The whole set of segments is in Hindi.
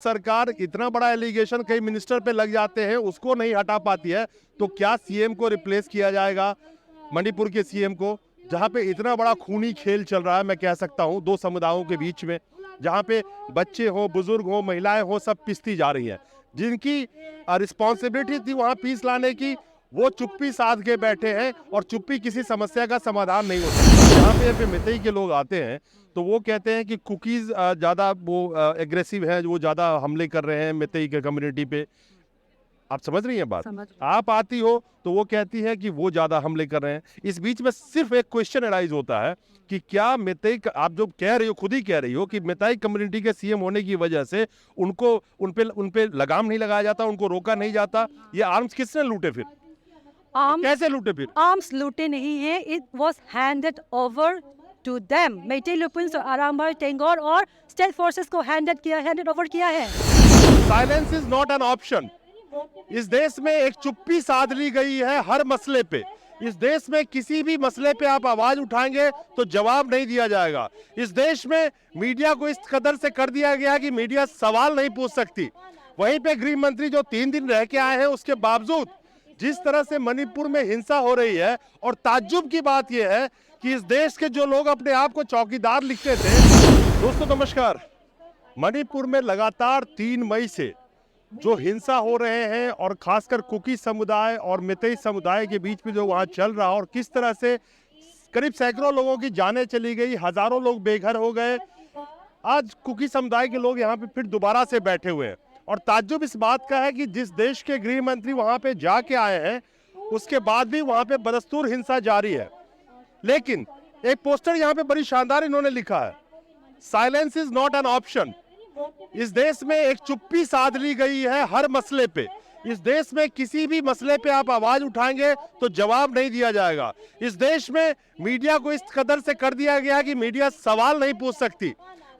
सरकार इतना बड़ा एलिगेशन कई मिनिस्टर पे लग जाते हैं, उसको नहीं हटा पाती है, तो क्या सीएम को रिप्लेस किया जाएगा? मणिपुर के सीएम को, जहां पे इतना बड़ा खूनी खेल चल रहा है, मैं कह सकता हूं, दो समुदायों के बीच में, जहां पे बच्चे हो, बुजुर्ग हो, महिलाएं हो, सब पिसती जा रही हैं। जिनकी रिस्पॉन्सिबिलिटी थी वहां पीस लाने की, वो चुप्पी साध के बैठे हैं और चुप्पी किसी समस्या का समाधान नहीं हो सकता। यहाँ पे मितई के लोग आते हैं तो वो कहते हैं कि कुकीज ज़्यादा वो एग्रेसिव है, वो ज़्यादा हमले कर रहे हैं मितई के कम्युनिटी पे। आप समझ रही हैं बात? आप आती हो तो वो कहती है कि वो ज़्यादा हमले कर रहे हैं। इस बीच में सिर्फ एक क्वेश्चन अराइज होता है कि क्या मितई, आप जो कह रही हो, खुद ही कह रही हो कि मितई कम्युनिटी के सीएम होने की वजह से उनको उन पे लगाम नहीं लगाया जाता, उनको रोका नहीं जाता? ये आर्म्स किसने लूटे फिर? कैसे लूटे फिर? आर्म्स लूटे नहीं है, it was handed over to them. Meitei Leepuns और अरांबाई टेंगोर और स्टेट फोर्सेस को हैंडेड ओवर किया है। Silence is not an option. इस देश में एक चुप्पी साध ली गई है हर मसले पे। इस देश में किसी भी मसले पे आप आवाज उठाएंगे तो जवाब नहीं दिया जाएगा। इस देश में मीडिया को इस कदर से कर दिया गया कि मीडिया सवाल नहीं पूछ सकती। वहीं पे गृह मंत्री जो 3 दिन रह के आए हैं, उसके बावजूद जिस तरह से मणिपुर में हिंसा हो रही है, और ताज्जुब की बात यह है कि इस देश के जो लोग अपने आप को चौकीदार लिखते थे। दोस्तों नमस्कार। मणिपुर में लगातार 3 मई से जो हिंसा हो रहे हैं, और खासकर कुकी समुदाय और मितई समुदाय के बीच में जो वहां चल रहा, और किस तरह से करीब सैकड़ों लोगों की जानें चली गई, हजारों लोग बेघर हो गए। आज कुकी समुदाय के लोग यहाँ पे फिर दोबारा से बैठे हुए हैं, और ताज्जुब इस बात का है कि जिस देश के गृह मंत्री वहां पे जाके आए हैं, उसके बाद भी वहां पे बदस्तूर हिंसा जारी है। लेकिन एक पोस्टर यहाँ पे बड़ी शानदार इन्होंने लिखा है, silence is not an option. इस देश में एक चुप्पी साध ली गई है हर मसले पे। इस देश में किसी भी मसले पे आप आवाज उठाएंगे तो जवाब नहीं दिया जाएगा। इस देश में मीडिया को इस कदर से कर दिया गया कि मीडिया सवाल नहीं पूछ सकती।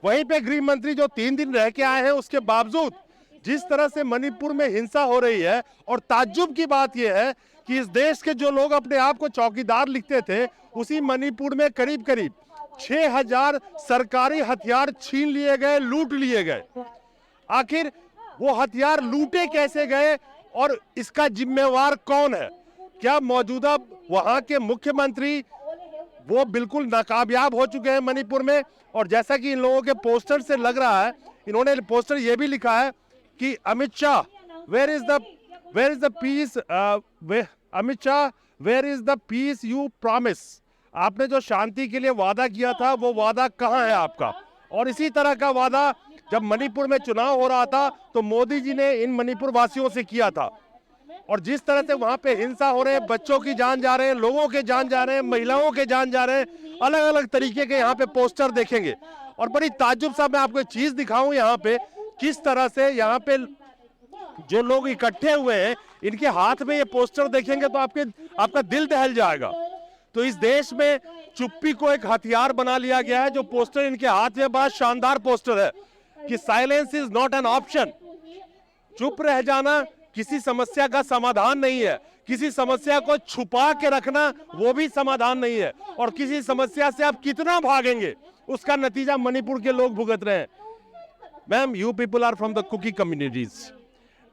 वहीं पे गृह मंत्री जो 3 दिन रह के आए हैं, उसके बावजूद जिस तरह से मणिपुर में हिंसा हो रही है, और ताज्जुब की बात यह है कि इस देश के जो लोग अपने आप को चौकीदार लिखते थे, उसी मणिपुर में करीब करीब 6000 सरकारी हथियार छीन लिए गए, लूट लिए गए। आखिर वो हथियार लूटे कैसे गए और इसका जिम्मेवार कौन है? क्या मौजूदा वहां के मुख्यमंत्री वो बिल्कुल नाकामयाब हो चुके हैं मणिपुर में? और जैसा कि इन लोगों के पोस्टर से लग रहा है, इन्होंने पोस्टर ये भी लिखा है कि Amit Shah, where is the peace, Amit Shah, where is the peace you promise? आपने जो शांति के लिए वादा किया था, वो वादा कहां है आपका? और इसी तरह का वादा जब मणिपुर में चुनाव हो रहा था तो मोदी जी ने इन मणिपुर वासियों से किया था। और जिस तरह से वहां पे हिंसा हो रहे हैं, बच्चों की जान जा रहे हैं, लोगों के जान जा रहे हैं, महिलाओं के जान जा रहे हैं, अलग अलग तरीके के यहाँ पे पोस्टर देखेंगे। और बड़ी ताज्जुब सा मैं आपको एक चीज दिखाऊं, यहाँ पे किस तरह से यहाँ पे जो लोग इकट्ठे हुए हैं, इनके हाथ में ये पोस्टर देखेंगे तो आपका दिल दहल जाएगा। तो इस देश में चुप्पी को एक हथियार बना लिया गया है। जो पोस्टर इनके हाथ में, बड़ा शानदार पोस्टर है कि silence is not an option. चुप रह जाना किसी समस्या का समाधान नहीं है। किसी समस्या को छुपा के रखना वो भी समाधान नहीं है। और किसी समस्या से आप कितना भागेंगे, उसका नतीजा मणिपुर के लोग भुगत रहे हैं। Ma'am, you people are from the Kuki communities,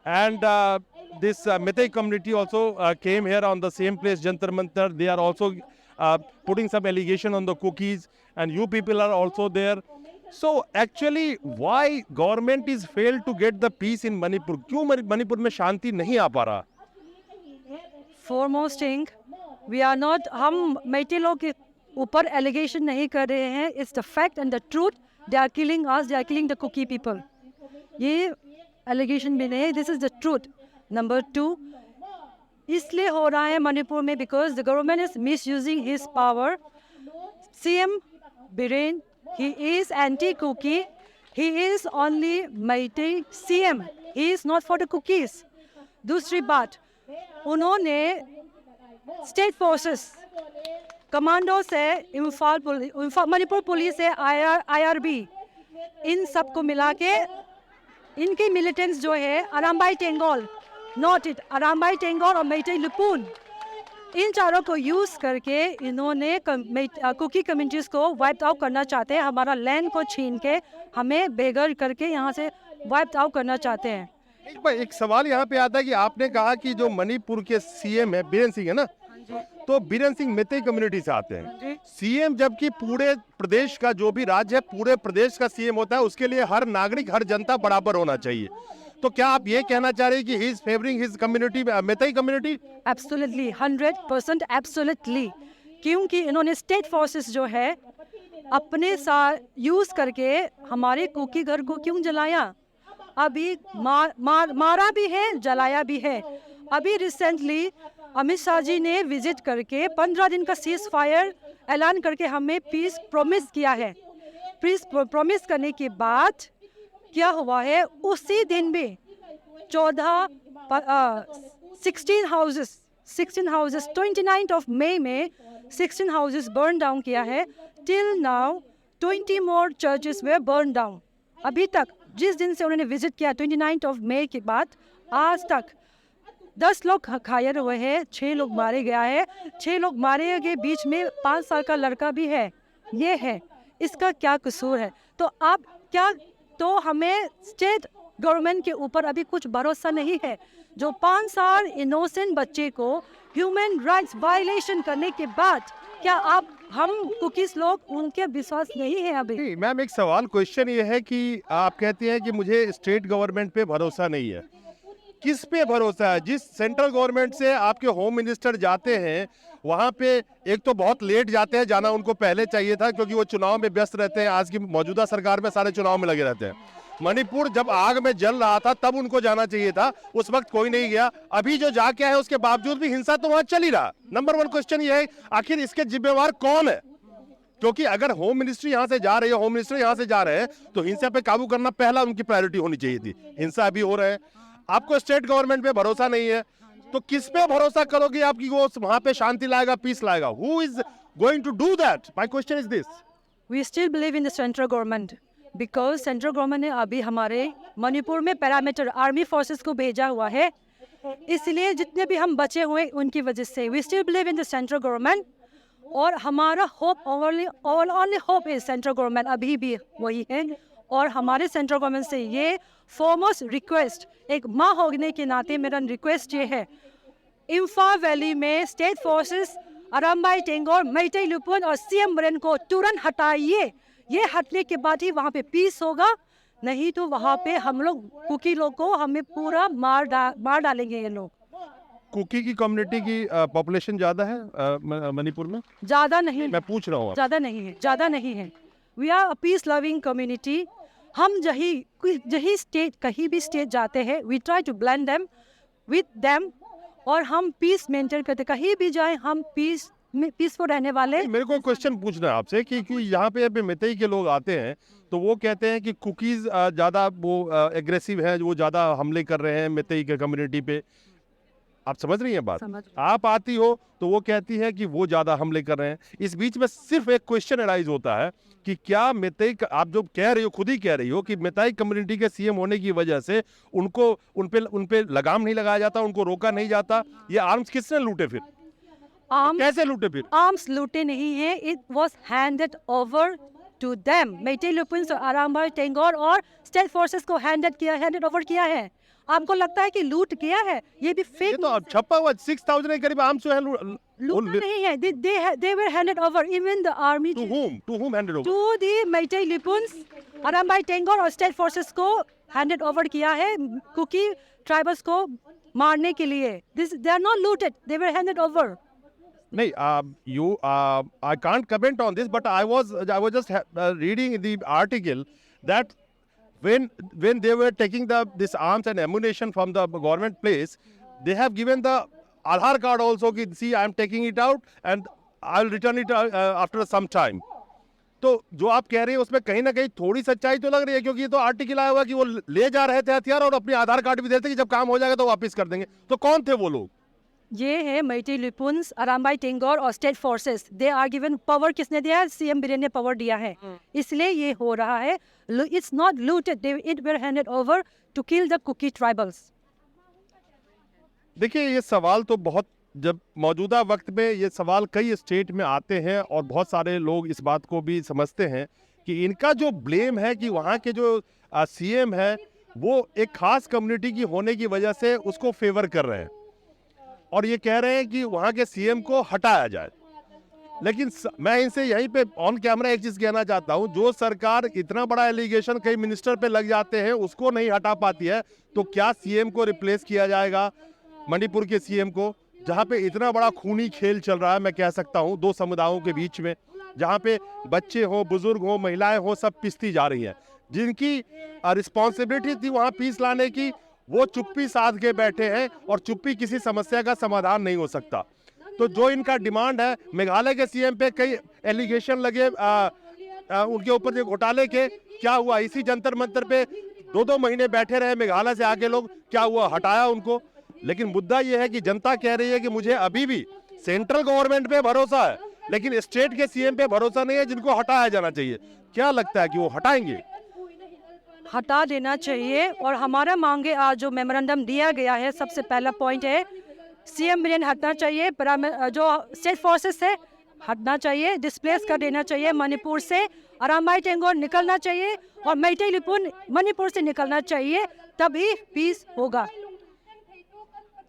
and this Meitei community also came here on the same place, Jantar Mantar. They are also putting some allegation on the Kukis, and you people are also there. So actually, why government is failed to get the peace in Manipur? क्यों मणिपुर में शांति नहीं आ पा रहा? Foremost thing, we are not, हम मेइतेई लोग के ऊपर एलिगेशन नहीं कर रहे हैं। It's the fact and the truth. They are killing us, they are killing the Kuki people. ये allegation भी नहीं है, this is the truth. Number 2, इसलिए हो रहा है मणिपुर में because the government is misusing his power. CM Biren, he is anti-Kuki, he is only Meitei CM, he is not for the Kukis. दूसरी बात, उन्होंने स्टेट फोर्सेस, कमांडो से मणिपुर पुलिस से IRB, इन सबको मिला के इनके मिलिटेंट्स जो है अरांबाई टेंगोल, नॉट इट, अरांबाई टेंगोल और मेइतेई लुपुन, इन चारों को यूज़ करके इन्होंने कुकी कम्युनिटीज़ को वाइप आउट करना चाहते हैं। हमारा लैंड को छीन के, हमें बेघर करके यहाँ से वाइप आउट करना चाहते हैं। एक सवाल यहाँ पे आता है कि आपने कहा कि जो मणिपुर के सीएम है बीरेन सिंह है ना, तो बीरेन सिंह मेतई कम्युनिटी से आते हैं। सीएम जबकि पूरे प्रदेश का जो भी राज्य है पूरे प्रदेश का सीएम होता है, उसके लिए हर नागरिक हर जनता बराबर होना चाहिए। तो क्या आप ये कहना चाह रहे हैं कि he is favouring his community, Meitei community? Absolutely 100% absolutely, क्योंकि इन्होंने स्टेट फोर्सेस जो है अपने साथ यूज करके हमारे कुकी घर को क्यों जलाया? अभी मारा भी है, जलाया भी है। अभी रिसेंटली अमित शाह जी ने विजिट करके 15 दिन का सीज फायर ऐलान करके हमें पीस प्रॉमिस किया है। पीस प्रॉमिस करने के बाद क्या हुआ है, उसी दिन भी 16 हाउसेस 29 मई में 16 हाउसेस बर्न डाउन किया है। टिल नाउ 20 मोर चर्चेस वे बर्न डाउन। अभी तक जिस दिन से उन्होंने विजिट किया 29 मई के बाद आज तक 10 लोग घायल हुए हैं, 6 लोग मारे गया है। 6 लोग मारे गए बीच में 5 साल का लड़का भी है। ये है, इसका क्या कसूर है? तो आप क्या, तो हमें स्टेट गवर्नमेंट के ऊपर अभी कुछ भरोसा नहीं है, जो 5 साल इनोसेंट बच्चे को ह्यूमन राइट्स वायलेशन करने के बाद क्या आप हम कुकीज लोग उनके विश्वास नहीं है अभी? मैम एक सवाल क्वेश्चन ये है कि आप कहती हैं कि मुझे स्टेट गवर्नमेंट पे भरोसा नहीं है। किस पे भरोसा है? जिस सेंट्रल गवर्नमेंट से आपके होम मिनिस्टर जाते हैं वहाँ पे एक तो बहुत लेट जाते हैं, जाना उनको पहले चाहिए था क्योंकि वो चुनाव में व्यस्त रहते हैं। आज की मौजूदा सरकार में सारे चुनाव में लगे रहते हैं। मणिपुर जब आग में जल रहा था तब उनको जाना चाहिए था, उस वक्त कोई नहीं गया। अभी जो जाके आए उसके बावजूद भी हिंसा तो वहां चल ही रहा। नंबर 1 क्वेश्चन ये है आखिर इसके जिम्मेवार कौन है? क्योंकि अगर होम मिनिस्ट्री यहाँ से जा रही है, होम मिनिस्टर यहाँ से जा रहे हैं, तो हिंसा पे काबू करना पहला उनकी प्रायोरिटी होनी चाहिए थी। हिंसा अभी हो रहे हैं, आपको स्टेट गवर्नमेंट पे भरोसा नहीं है, तो किस पे भरोसा करोगे आपकी वो वहां पे शांति लाएगा, पीस लाएगा? Who is going to do that? My question is this. We still believe in the central government because central government ने अभी हमारे मणिपुर में पैरामीटर आर्मी फोर्सेस को भेजा हुआ है, इसलिए जितने भी हम बचे हुए उनकी वजह से we still believe in the central government. और हमारा hope only hope is central government, अभी भी वही है। और हमारे सेंट्रल गवर्नमेंट से ये फॉरमोस्ट रिक्वेस्ट, एक माँ होने के नाते मेरा रिक्वेस्ट ये है, इम्फाल वैली में स्टेट फोर्सेस अराम्बाई टेंगोर, मेइतेई लुपुन और सीएम बिरेन को तुरंत हटाइए। ये हटने के बाद ही वहाँ पे पीस होगा, नहीं तो वहाँ पे हम लोग कुकी लोग को हमें पूरा मार डालेंगे ये लोग। कुकी की कम्युनिटी की पॉपुलेशन ज्यादा है मणिपुर में? ज़्यादा नहीं, मैं पूछ रहा हूँ। ज़्यादा नहीं है। We are a peace loving community. हम जही स्टेट, कहीं भी स्टेट जाते हैं, we try to blend them with them, और हम पीस मेंटेन करते। कहीं भी जाए हम पीसफुल रहने वाले। मेरे को क्वेश्चन पूछना है आपसे कि यहाँ पे मेतई के लोग आते हैं तो वो कहते हैं कि कुकीज ज़्यादा वो एग्रेसिव हैं, वो ज़्यादा हमले कर रहे हैं मेतई के कम्युनिटी पे। आप समझ रही हैं बात? आप आती हो तो वो कहती है कि वो ज़्यादा हमले कर रहे हैं। इस बीच में सिर्फ एक क्वेश्चन अराइज होता है कि क्या मेतई, आप जो कह रही हो, खुद ही कह रही हो कि मेतई कम्युनिटी के सीएम होने की वजह से उनको उन पे लगाम नहीं लगाया जाता, उनको रोका नहीं जाता। ये आर्म्स किसने लूटे फिर? कैसे लूटे फिर? आर्म्स लूटे नहीं है, it was handed over to them. Meitei Leepun, Arambai Tenggol और स्टेट फोर्सेस को हैंडेड ओवर किया है। आपको लगता है कि लूट किया है? ये भी फेक। ये तो छपा हुआ 6000 के करीब आर्म्स जो है लूट नहीं है। they were handed over, even the army to whom handed over? to the Meitei लुपुन्स, Arambai Tenggol और स्टेट फोर्सेस को हैंडेड ओवर किया है कुकी ट्राइबल्स को मारने के लिए। they are not looted, they were handed over. नहीं, I can't comment on this, but I was just reading the article that when they were taking this arms and ammunition from the government place, they have given the Aadhaar card also. Ki, see, I am taking it out and I will return it after some time. तो जो आप कह रहे हैं उसमें कहीं ना कहीं थोड़ी सच्चाई तो लग रही है, क्योंकि ये तो आर्टिकल आया हुआ कि वो ले जा रहे थे हथियार और अपने आधार कार्ड भी देते कि जब काम हो जाएगा तो वापस कर देंगे। तो कौन थे वो लोग? ये है मेइतेई लुपुन्स, अराम्बाई टेंगोर और state forces. They are given power. किसने दिया है? सीएम बिरेन ने पावर दिया है, इसलिए ये हो रहा है। It's not looted, it were handed over to kill the Kuki tribals. देखिए, ये सवाल तो बहुत, जब मौजूदा वक्त में ये सवाल कई स्टेट में आते हैं और बहुत सारे लोग इस बात को भी समझते हैं कि इनका जो ब्लेम है कि वहाँ के जो सीएम है वो एक खास कम्युनिटी की होने की वजह से उसको फेवर कर रहे हैं और ये कह रहे हैं कि वहाँ के सीएम को हटाया जाए। लेकिन मैं इनसे यहीं पे ऑन कैमरा एक चीज कहना चाहता हूं, जो सरकार इतना बड़ा एलिगेशन कई मिनिस्टर पे लग जाते हैं उसको नहीं हटा पाती है, तो क्या सीएम को रिप्लेस किया जाएगा, मणिपुर के सीएम को, जहां पे इतना बड़ा खूनी खेल चल रहा है, मैं कह सकता हूं, दो समुदायों के बीच में, जहां पे बच्चे हो, बुजुर्ग हो, महिलाएं हो, सब पिसती जा रही हैं। जिनकी रिस्पॉन्सिबिलिटी थी वहां पीस लाने की, वो चुप्पी साध के बैठे हैं और चुप्पी किसी समस्या का समाधान नहीं हो सकता। तो जो इनका डिमांड है, मेघालय के सीएम पे कई एलिगेशन लगे उनके ऊपर जो घोटाले के, क्या हुआ, इसी जंतर मंतर पे 2-2 महीने बैठे रहे मेघालय से आके लोग, क्या हुआ, हटाया उनको। लेकिन मुद्दा यह है कि जनता कह रही है कि मुझे अभी भी सेंट्रल गवर्नमेंट पे भरोसा है, लेकिन स्टेट के सीएम पे भरोसा नहीं है, जिनको हटाया जाना चाहिए। क्या लगता है कि वो हटाएंगे? हटा देना चाहिए। और हमारा मांगे आज जो मेमोरेंडम दिया गया है, सबसे पहला पॉइंट है सीएम बिरेन हटना चाहिए, जो स्टेट फोर्सेस है हटना चाहिए, डिस्प्लेस कर देना चाहिए मणिपुर से, अरामाई टेंगोर निकलना चाहिए और मैतेई लिपुन मणिपुर से निकलना चाहिए, तभी पीस होगा।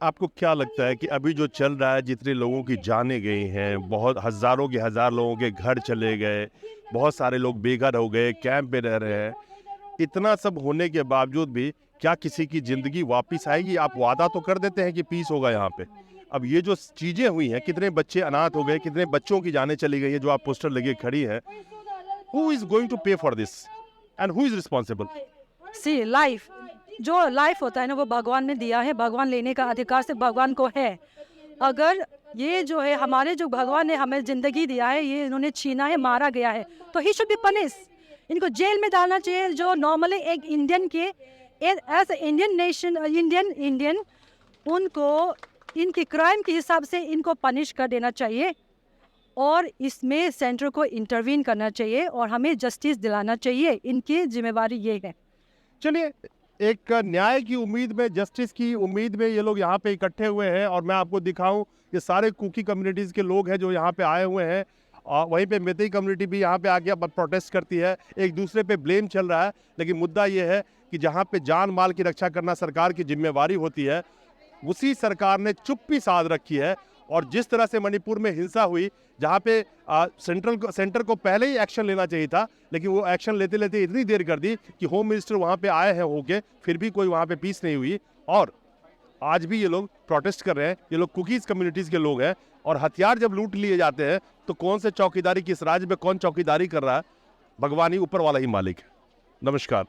आपको क्या लगता है कि अभी जो चल रहा है, जितने लोगों की जानें गई हैं, बहुत हजारों के हजार लोगों के घर चले गए, बहुत सारे लोग बेघर हो गए, कैंप पे रह रहे हैं, इतना सब होने के बावजूद भी क्या किसी की जिंदगी वापस आएगी? आप वादा तो कर देते हैं कि पीस होगा यहाँ पे, अब ये जो चीजें हुई हैं, कितने बच्चे अनाथ हो गए, कितने बच्चों की जानें चली गई है, जो आप पोस्टर लगे खड़ी है, who is going to pay for this and who is responsible? See life, जो लाइफ होता है ना, वो भगवान ने दिया है, भगवान लेने का अधिकार सिर्फ भगवान को है। अगर ये जो है हमारे जो भगवान ने हमें जिंदगी दिया है, ये इन्होंने छीना है, मारा गया है, तो ही शुड बी पनिश। इनको जेल में डालना चाहिए। जो नॉर्मली एक इंडियन के एज इंडियन नेशन, इंडियन उनको इनके क्राइम के हिसाब से इनको पनिश कर देना चाहिए और इसमें सेंटर को इंटरवीन करना चाहिए और हमें जस्टिस दिलाना चाहिए। इनकी जिम्मेवारी ये है। चलिए, एक न्याय की उम्मीद में, जस्टिस की उम्मीद में ये लोग यहाँ पे इकट्ठे हुए हैं और मैं आपको दिखाऊं, ये सारे कुकी कम्युनिटीज़ के लोग हैं जो यहाँ पे आए हुए हैं और वहीं पे मेतेई कम्युनिटी भी यहाँ पे आके प्रोटेस्ट करती है, एक दूसरे पे ब्लेम चल रहा है। लेकिन मुद्दा ये है कि जहाँ पे जान माल की रक्षा करना सरकार की जिम्मेवारी होती है, उसी सरकार ने चुप्पी साध रखी है। और जिस तरह से मणिपुर में हिंसा हुई, जहाँ पे सेंटर को पहले ही एक्शन लेना चाहिए था, लेकिन वो एक्शन लेते लेते इतनी देर कर दी कि होम मिनिस्टर वहाँ पे आए हैं होके, फिर भी कोई वहाँ पे पीस नहीं हुई। और आज भी ये लोग प्रोटेस्ट कर रहे हैं, ये लोग कुकीज़ कम्युनिटीज़ के लोग हैं। और हथियार जब लूट लिए जाते हैं तो कौन से चौकीदारी, किस राज्य में कौन चौकीदारी कर रहा है, भगवान ही, ऊपर वाला ही मालिक है। नमस्कार।